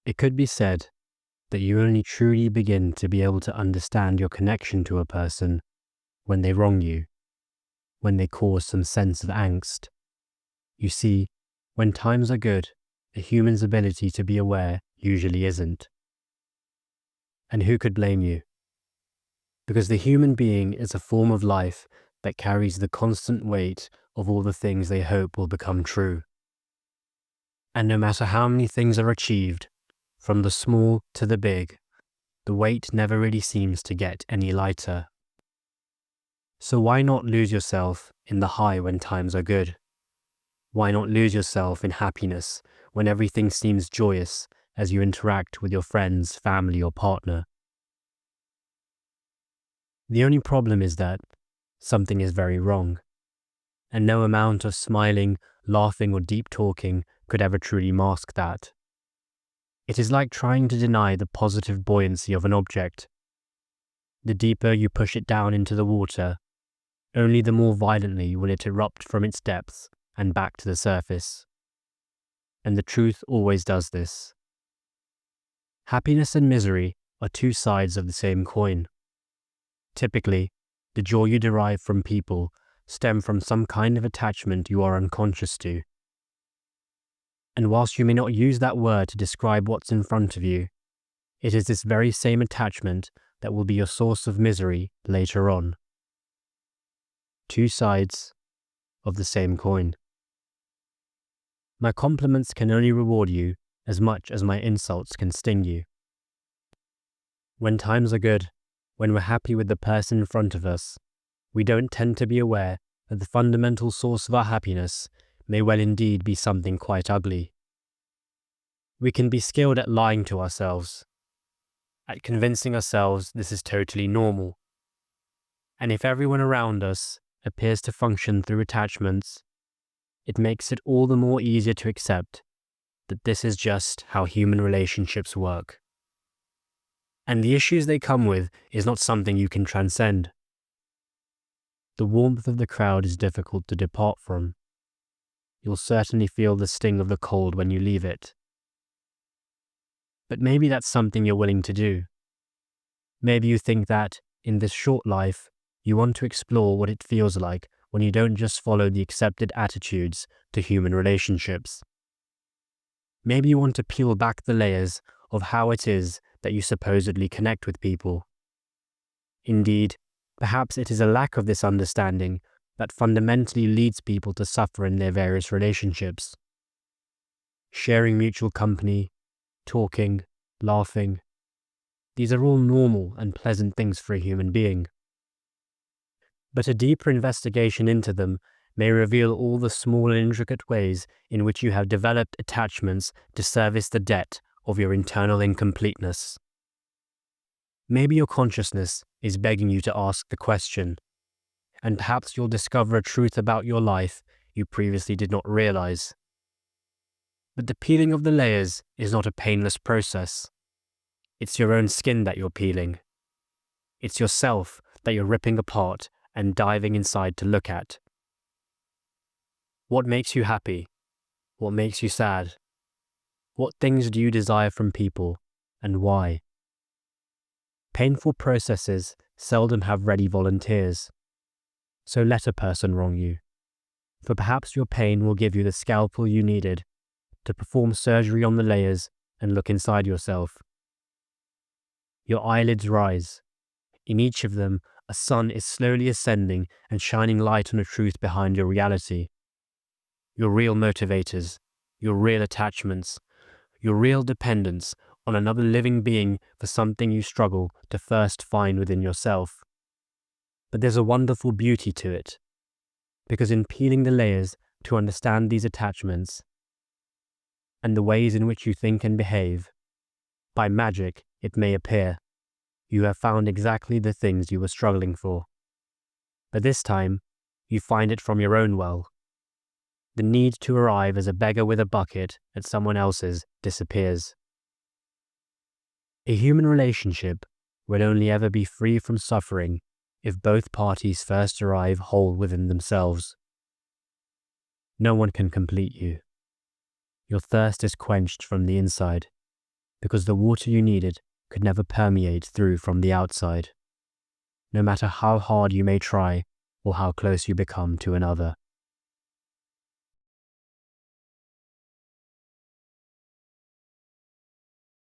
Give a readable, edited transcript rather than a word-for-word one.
It could be said that you only truly begin to be able to understand your connection to a person when they wrong you, when they cause some sense of angst. You see, when times are good, a human's ability to be aware usually isn't. And who could blame you? Because the human being is a form of life that carries the constant weight of all the things they hope will become true. And no matter how many things are achieved, from the small to the big, the weight never really seems to get any lighter. So why not lose yourself in the high when times are good? Why not lose yourself in happiness when everything seems joyous as you interact with your friends, family, or partner? The only problem is that something is very wrong, and no amount of smiling, laughing, or deep talking could ever truly mask that. It is like trying to deny the positive buoyancy of an object. The deeper you push it down into the water, only the more violently will it erupt from its depths and back to the surface. And the truth always does this. Happiness and misery are two sides of the same coin. Typically, the joy you derive from people stem from some kind of attachment you are unconscious to. And whilst you may not use that word to describe what's in front of you, it is this very same attachment that will be your source of misery later on. Two sides of the same coin. My compliments can only reward you as much as my insults can sting you. When times are good, when we're happy with the person in front of us, we don't tend to be aware that the fundamental source of our happiness may well indeed be something quite ugly. We can be skilled at lying to ourselves, at convincing ourselves this is totally normal. And if everyone around us appears to function through attachments, it makes it all the more easier to accept that this is just how human relationships work. And the issues they come with is not something you can transcend. The warmth of the crowd is difficult to depart from. You'll certainly feel the sting of the cold when you leave it. But maybe that's something you're willing to do. Maybe you think that, in this short life, you want to explore what it feels like when you don't just follow the accepted attitudes to human relationships. Maybe you want to peel back the layers of how it is that you supposedly connect with people. Indeed, perhaps it is a lack of this understanding that fundamentally leads people to suffer in their various relationships. Sharing mutual company, talking, laughing, these are all normal and pleasant things for a human being. But a deeper investigation into them may reveal all the small and intricate ways in which you have developed attachments to service the debt of your internal incompleteness. Maybe your consciousness is begging you to ask the question, and perhaps you'll discover a truth about your life you previously did not realize. But the peeling of the layers is not a painless process. It's your own skin that you're peeling. It's yourself that you're ripping apart and diving inside to look at. What makes you happy? What makes you sad? What things do you desire from people, and why? Painful processes seldom have ready volunteers. So let a person wrong you, for perhaps your pain will give you the scalpel you needed to perform surgery on the layers and look inside yourself. Your eyelids rise. In each of them, a sun is slowly ascending and shining light on the truth behind your reality. Your real motivators, your real attachments, your real dependence on another living being for something you struggle to first find within yourself. But there's a wonderful beauty to it, because in peeling the layers to understand these attachments and the ways in which you think and behave, by magic it may appear, you have found exactly the things you were struggling for. But this time, you find it from your own well. The need to arrive as a beggar with a bucket at someone else's disappears. A human relationship will only ever be free from suffering if both parties first arrive whole within themselves. No one can complete you. Your thirst is quenched from the inside, because the water you needed could never permeate through from the outside, no matter how hard you may try or how close you become to another.